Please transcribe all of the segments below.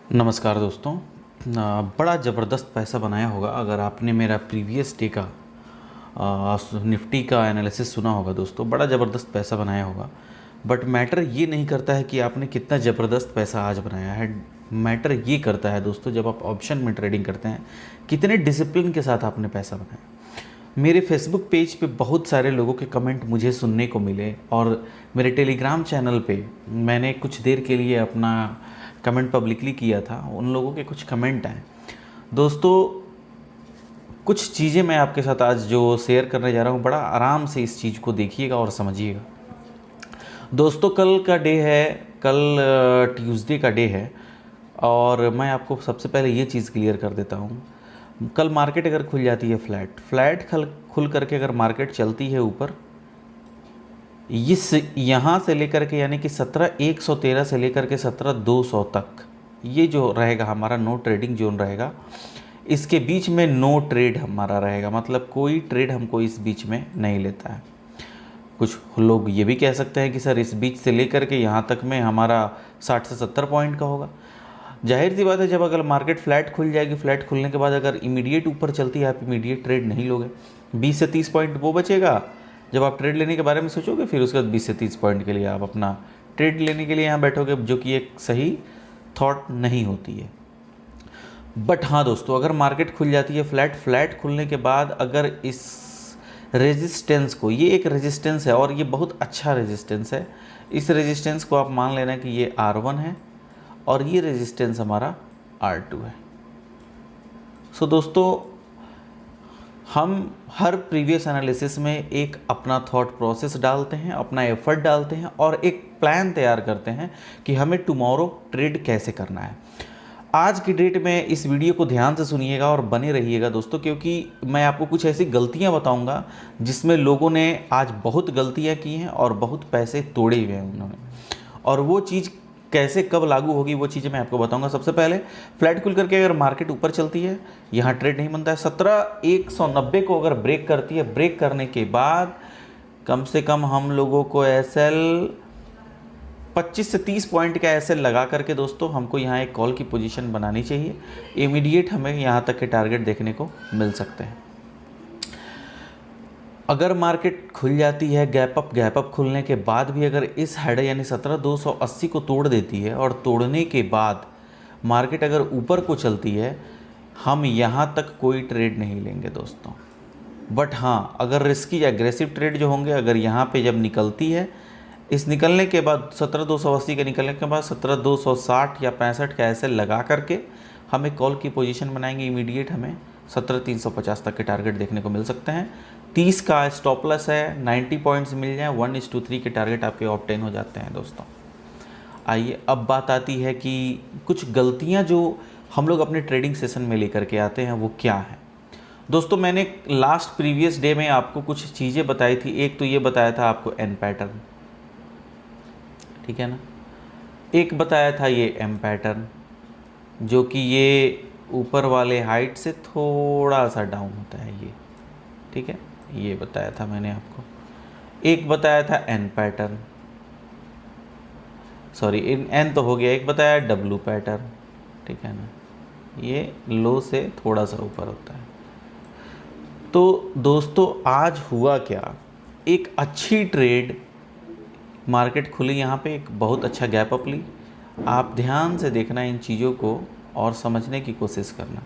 नमस्कार दोस्तों। बड़ा ज़बरदस्त पैसा बनाया होगा अगर आपने मेरा प्रीवियस डे का निफ्टी का एनालिसिस सुना होगा दोस्तों। बड़ा ज़बरदस्त पैसा बनाया होगा, बट मैटर ये नहीं करता है कि आपने कितना ज़बरदस्त पैसा आज बनाया है। मैटर ये करता है दोस्तों, जब आप ऑप्शन में ट्रेडिंग करते हैं, कितने डिसिप्लिन के साथ आपने पैसा बनाया। मेरे फेसबुक पेज पे बहुत सारे लोगों के कमेंट मुझे सुनने को मिले, और मेरे टेलीग्राम चैनल पे मैंने कुछ देर के लिए अपना कमेंट पब्लिकली किया था। उन लोगों के कुछ कमेंट आए दोस्तों। कुछ चीज़ें मैं आपके साथ आज जो शेयर करने जा रहा हूँ, बड़ा आराम से इस चीज़ को देखिएगा और समझिएगा दोस्तों। कल का डे है, कल ट्यूसडे का डे है, और मैं आपको सबसे पहले ये चीज़ क्लियर कर देता हूँ। कल मार्केट अगर खुल जाती है फ्लैट खुल करके अगर मार्केट चलती है ऊपर, इस यहाँ से लेकर के यानी कि 17,113 से लेकर के 17,200 तक, ये जो रहेगा हमारा नो ट्रेडिंग जोन रहेगा। इसके बीच में नो ट्रेड हमारा रहेगा, मतलब कोई ट्रेड हमको इस बीच में नहीं लेता है। कुछ लोग ये भी कह सकते हैं कि सर इस बीच से लेकर के यहाँ तक में हमारा 60 से 70 पॉइंट का होगा। जाहिर सी बात है, जब अगर मार्केट फ्लैट खुल जाएगी, फ्लैट खुलने के बाद अगर इमीडिएट ऊपर चलती है, आप इमीडिएट ट्रेड नहीं लोगे। 20 से 30 पॉइंट वो बचेगा जब आप ट्रेड लेने के बारे में सोचोगे, फिर उसके बाद 20 से 30 पॉइंट के लिए आप अपना ट्रेड लेने के लिए यहाँ बैठोगे, जो कि एक सही थॉट नहीं होती है। बट हाँ दोस्तों, अगर मार्केट खुल जाती है फ्लैट खुलने के बाद अगर इस रेजिस्टेंस को, ये एक रेजिस्टेंस है और ये बहुत अच्छा रेजिस्टेंस है, इस रेजिस्टेंस को आप मान लेना कि ये R1 है और ये रेजिस्टेंस हमारा R2 है। सो दोस्तों, हम हर प्रीवियस एनालिसिस में एक अपना थॉट प्रोसेस डालते हैं, अपना एफर्ट डालते हैं और एक प्लान तैयार करते हैं कि हमें टुमारो ट्रेड कैसे करना है। आज की डेट में इस वीडियो को ध्यान से सुनिएगा और बने रहिएगा दोस्तों, क्योंकि मैं आपको कुछ ऐसी गलतियां बताऊंगा जिसमें लोगों ने आज बहुत गलतियां की हैं और बहुत पैसे तोड़े हुए हैं उन्होंने, और वो चीज़ कैसे कब लागू होगी वो चीज़ें मैं आपको बताऊंगा। सबसे पहले, फ्लैट खुल करके अगर मार्केट ऊपर चलती है, यहाँ ट्रेड नहीं बनता है। 17,190 को अगर ब्रेक करती है, ब्रेक करने के बाद कम से कम हम लोगों को एसएल 25 से 30 पॉइंट का एसएल लगा करके दोस्तों हमको यहाँ एक कॉल की पोजीशन बनानी चाहिए। इमीडिएट हमें यहाँ तक के टारगेट देखने को मिल सकते हैं। अगर मार्केट खुल जाती है गैप अप खुलने के बाद भी अगर इस हेड यानी 17,280 को तोड़ देती है, और तोड़ने के बाद मार्केट अगर ऊपर को चलती है, हम यहाँ तक कोई ट्रेड नहीं लेंगे दोस्तों। बट हाँ, अगर रिस्की या एग्रेसिव ट्रेड जो होंगे, अगर यहाँ पे जब निकलती है, इस निकलने के बाद 17,280 के निकलने के बाद 17,260 या 65 का ऐसे लगा करके हम एक कॉल की पोजीशन बनाएंगे। इमीडिएट हमें 17,350 तक के टारगेट देखने को मिल सकते हैं। 30 का स्टॉप लॉस है, 90 पॉइंट्स मिल जाए, 1:3 के टारगेट आपके ऑब्टेन हो जाते हैं दोस्तों। आइए, अब बात आती है कि कुछ गलतियां जो हम लोग अपने ट्रेडिंग सेशन में लेकर के आते हैं वो क्या है दोस्तों। मैंने लास्ट प्रीवियस डे में आपको कुछ चीज़ें बताई थी। एक तो ये बताया था आपको एन पैटर्न, ठीक है ना। एक बताया था ये एम पैटर्न, जो कि ये ऊपर वाले हाइट से थोड़ा सा डाउन होता है, ये ठीक है, ये बताया था मैंने आपको। एक बताया था एन पैटर्न, सॉरी एन तो हो गया। एक बताया डब्लू पैटर्न, ठीक है ना, ये लो से थोड़ा सा ऊपर होता है। तो दोस्तों, आज हुआ क्या, एक अच्छी ट्रेड मार्केट खुली, यहाँ पे एक बहुत अच्छा गैप अप ली। आप ध्यान से देखना इन चीज़ों को और समझने की कोशिश करना।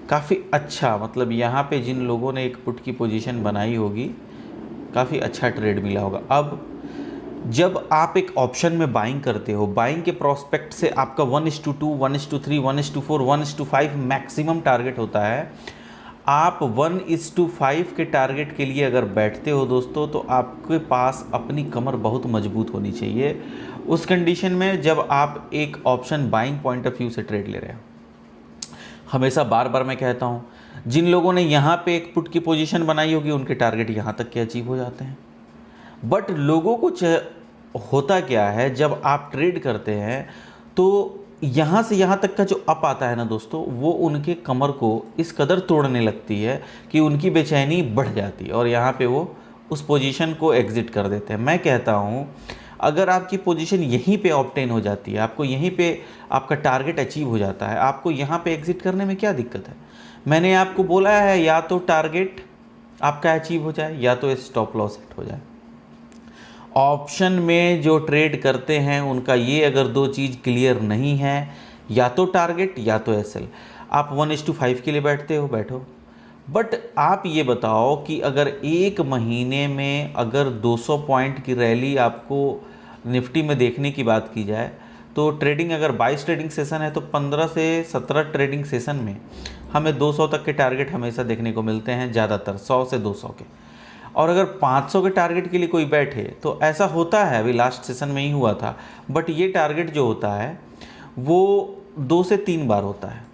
काफ़ी अच्छा, मतलब यहाँ पे जिन लोगों ने एक पुट की पोजीशन बनाई होगी, काफ़ी अच्छा ट्रेड मिला होगा। अब जब आप एक ऑप्शन में बाइंग करते हो, बाइंग के प्रोस्पेक्ट से आपका 1:2, 1:3, 1:4, 1:5 मैक्सिमम टारगेट होता है। आप 1:5 के टारगेट के लिए अगर बैठते हो दोस्तों, तो आपके पास अपनी कमर बहुत मजबूत होनी चाहिए उस कंडीशन में जब आप एक option buying point of view से ट्रेड ले रहे हो। हमेशा बार बार मैं कहता हूँ, जिन लोगों ने यहाँ पे एक पुट की पोजीशन बनाई होगी, उनके टारगेट यहाँ तक के अचीव हो जाते हैं। बट लोगों को होता क्या है, जब आप ट्रेड करते हैं तो यहाँ से यहाँ तक का जो अप आता है ना दोस्तों, वो उनके कमर को इस कदर तोड़ने लगती है कि उनकी बेचैनी बढ़ जाती है और यहाँ पे वो उस पोजीशन को एग्जिट कर देते हैं। मैं कहता हूँ, अगर आपकी पोजीशन यहीं पे ऑब्टेन हो जाती है, आपको यहीं पे आपका टारगेट अचीव हो जाता है, आपको यहाँ पे एग्जिट करने में क्या दिक्कत है? मैंने आपको बोला है या तो टारगेट आपका अचीव हो जाए या तो स्टॉप लॉस हिट हो जाए। ऑप्शन में जो ट्रेड करते हैं उनका ये अगर दो चीज़ क्लियर नहीं है, या तो टारगेट या तो एसएल। आप 1:5 के लिए बैठते हो, बैठो, बट आप ये बताओ कि अगर एक महीने में अगर 200 पॉइंट की रैली आपको निफ्टी में देखने की बात की जाए तो ट्रेडिंग अगर 22 ट्रेडिंग सेशन है तो 15 से 17 ट्रेडिंग सेशन में हमें 200 तक के टारगेट हमेशा देखने को मिलते हैं, ज़्यादातर 100 से 200 के। और अगर 500 के टारगेट के लिए कोई बैठे तो ऐसा होता है, अभी लास्ट सेशन में ही हुआ था, बट ये टारगेट जो होता है वो 2 से 3 बार होता है।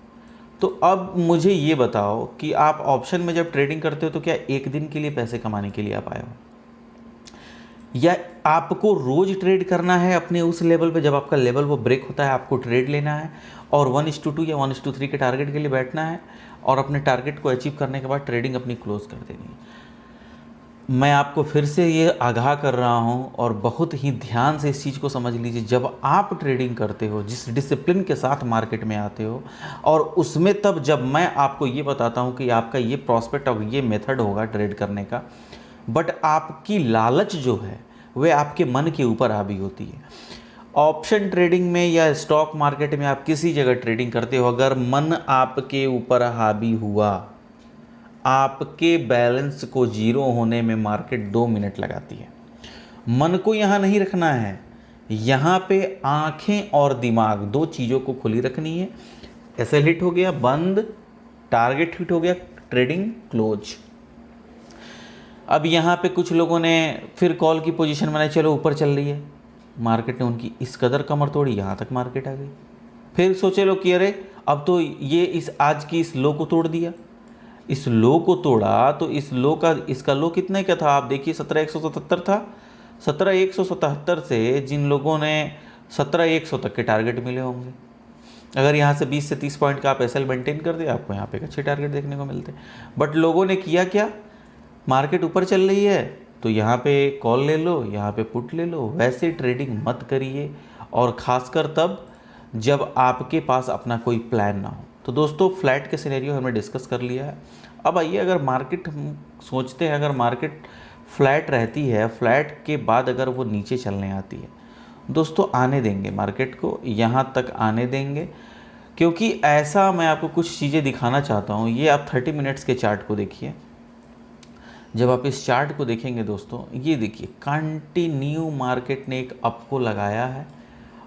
तो अब मुझे ये बताओ कि आप ऑप्शन में जब ट्रेडिंग करते हो तो क्या एक दिन के लिए पैसे कमाने के लिए आप आए हो, या आपको रोज ट्रेड करना है अपने उस लेवल पे, जब आपका लेवल वो ब्रेक होता है आपको ट्रेड लेना है और 1:2 या 1:3 के टारगेट के लिए बैठना है और अपने टारगेट को अचीव करने के बाद ट्रेडिंग अपनी क्लोज कर देनी है। मैं आपको फिर से ये आगाह कर रहा हूँ और बहुत ही ध्यान से इस चीज़ को समझ लीजिए, जब आप ट्रेडिंग करते हो, जिस डिसिप्लिन के साथ मार्केट में आते हो, और उसमें तब जब मैं आपको ये बताता हूँ कि आपका ये प्रॉस्पेक्ट और ये मेथड होगा ट्रेड करने का, बट आपकी लालच जो है वह आपके मन के ऊपर हावी होती है। ऑप्शन ट्रेडिंग में या स्टॉक मार्केट में आप किसी जगह ट्रेडिंग करते हो, अगर मन आपके ऊपर हावी हुआ, आपके बैलेंस को जीरो होने में मार्केट 2 मिनट लगाती है। मन को यहाँ नहीं रखना है, यहाँ पे आंखें और दिमाग दो चीज़ों को खुली रखनी है। एसएल हिट हो गया, बंद, टारगेट हिट हो गया, ट्रेडिंग क्लोज। अब यहाँ पे कुछ लोगों ने फिर कॉल की पोजीशन बनाई, चलो ऊपर चल रही है, मार्केट ने उनकी इस कदर कमर तोड़ी, यहाँ तक मार्केट आ गई। फिर सोचे लो कि अरे अब तो ये इस आज की इस लो को तोड़ दिया, इस लो को तोड़ा तो इस लो का, इसका लो कितने का था आप देखिए, 17,177 था। 17,177 से जिन लोगों ने 17,100 तक के टारगेट मिले होंगे, अगर यहाँ से 20 से 30 पॉइंट का आप एसएल मेंटेन कर दे, आपको यहाँ पे एक अच्छे टारगेट देखने को मिलते। बट लोगों ने किया क्या, मार्केट ऊपर चल रही है तो यहाँ पे कॉल ले लो, यहाँ पे पुट ले लो। वैसे ट्रेडिंग मत करिए, और ख़ासकर तब जब आपके पास अपना कोई प्लान ना हो। तो दोस्तों, फ्लैट के सिनेरियो हमने डिस्कस कर लिया है। अब आइए, अगर मार्केट, हम सोचते हैं अगर मार्केट फ्लैट रहती है, फ्लैट के बाद अगर वो नीचे चलने आती है, दोस्तों आने देंगे मार्केट को, यहाँ तक आने देंगे, क्योंकि ऐसा मैं आपको कुछ चीज़ें दिखाना चाहता हूँ। ये आप 30 मिनट्स के चार्ट को देखिए। जब आप इस चार्ट को देखेंगे दोस्तों, ये देखिए कंटिन्यू मार्केट ने एक अप को लगाया है,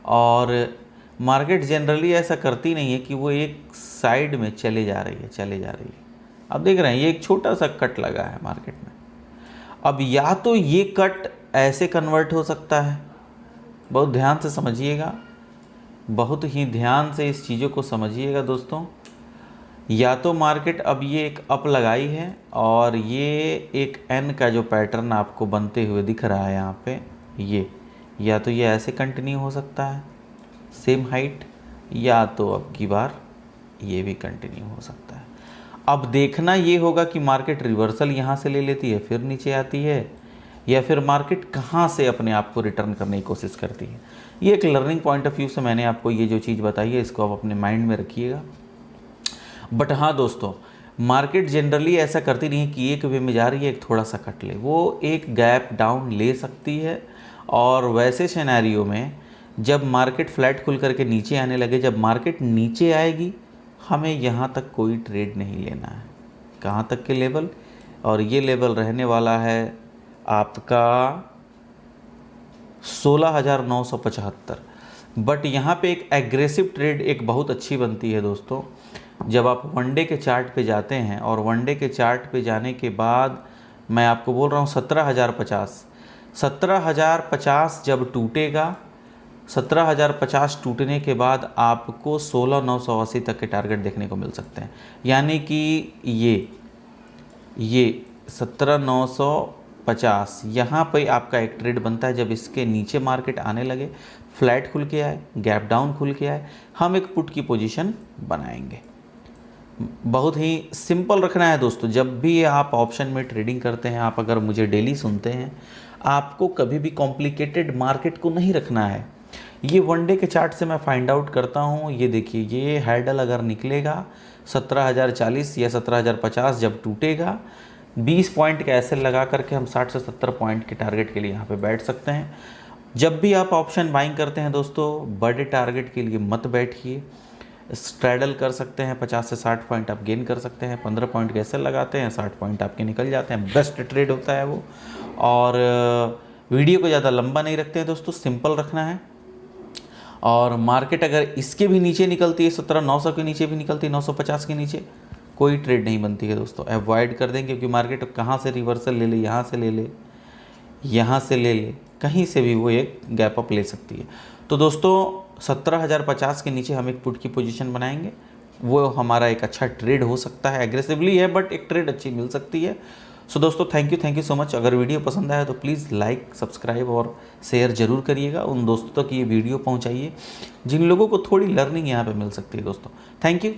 और मार्केट जनरली ऐसा करती नहीं है कि वो एक साइड में चले जा रही है, चले जा रही है। अब देख रहे हैं ये एक छोटा सा कट लगा है मार्केट में। अब या तो ये कट ऐसे कन्वर्ट हो सकता है, बहुत ध्यान से समझिएगा, बहुत ही ध्यान से इस चीज़ों को समझिएगा दोस्तों। या तो मार्केट अब ये एक अप लगाई है और ये एक एन का जो पैटर्न आपको बनते हुए दिख रहा है यहाँ पे, ये या तो ये ऐसे कंटिन्यू हो सकता है सेम हाइट, या तो अब की बार ये भी कंटिन्यू हो सकता है। अब देखना ये होगा कि मार्केट रिवर्सल यहाँ से ले लेती है फिर नीचे आती है, या फिर मार्केट कहाँ से अपने आप को रिटर्न करने की कोशिश करती है। ये एक लर्निंग पॉइंट ऑफ व्यू से मैंने आपको ये जो चीज़ बताई है, इसको आप अपने माइंड में रखिएगा। बट हाँ दोस्तों, मार्केट जनरली ऐसा करती नहीं है कि एक वे में जा रही है एक थोड़ा सा कट ले, वो एक गैप डाउन ले सकती है। और वैसे सिनेरियो में जब मार्केट फ्लैट खुल करके नीचे आने लगे, जब मार्केट नीचे आएगी, हमें यहाँ तक कोई ट्रेड नहीं लेना है। कहाँ तक के लेवल, और ये लेवल रहने वाला है आपका 16,975। बट यहाँ पे एक एग्रेसिव ट्रेड एक बहुत अच्छी बनती है दोस्तों, जब आप वनडे के चार्ट पे जाते हैं, और वनडे के चार्ट पे जाने के बाद मैं आपको बोल रहा हूँ 17,050 जब टूटेगा, 17,050 टूटने के बाद आपको 16,980 तक के टारगेट देखने को मिल सकते हैं। यानी कि ये 17,950 यहाँ पे आपका एक ट्रेड बनता है। जब इसके नीचे मार्केट आने लगे, फ्लैट खुल के आए, गैप डाउन खुल के आए, हम एक पुट की पोजीशन बनाएंगे। बहुत ही सिंपल रखना है दोस्तों। जब भी आप ऑप्शन में ट्रेडिंग करते हैं, आप अगर मुझे डेली सुनते हैं, आपको कभी भी कॉम्प्लिकेटेड मार्केट को नहीं रखना है। ये वन डे के चार्ट से मैं फाइंड आउट करता हूँ। ये देखिए, ये हैंडल अगर निकलेगा 17,040 या 17,050 जब टूटेगा, 20 पॉइंट का ऐसे लगा करके हम 60 से 70 पॉइंट के टारगेट के लिए यहाँ पे बैठ सकते हैं। जब भी आप ऑप्शन बाइंग करते हैं दोस्तों, बड़े टारगेट के लिए मत बैठिए। स्ट्रैडल कर सकते हैं, 50 से 60 पॉइंट आप गेन कर सकते हैं। 15 पॉइंट कैसे लगाते हैं, 60 पॉइंट आपके निकल जाते हैं। बेस्ट ट्रेड होता है वो। और वीडियो को ज़्यादा लंबा नहीं रखते हैं दोस्तों, सिंपल रखना है। और मार्केट अगर इसके भी नीचे निकलती है, 17,900 के नीचे भी निकलती है, 950 के नीचे, कोई ट्रेड नहीं बनती है दोस्तों, अवॉइड कर दें। क्योंकि मार्केट कहाँ से रिवर्सल ले ले, यहाँ से ले ले, यहाँ से ले ले, कहीं से भी वो एक गैप अप ले सकती है। तो दोस्तों 17,050 के नीचे हम एक पुट की पोजीशन बनाएंगे, वो हमारा एक अच्छा ट्रेड हो सकता है। एग्रेसिवली है बट एक ट्रेड अच्छी मिल सकती है। सो दोस्तों थैंक यू सो मच। अगर वीडियो पसंद आया तो प्लीज़ लाइक, सब्सक्राइब और शेयर जरूर करिएगा। उन दोस्तों तक ये वीडियो पहुंचाइए जिन लोगों को थोड़ी लर्निंग यहाँ पे मिल सकती है दोस्तों। Thank you.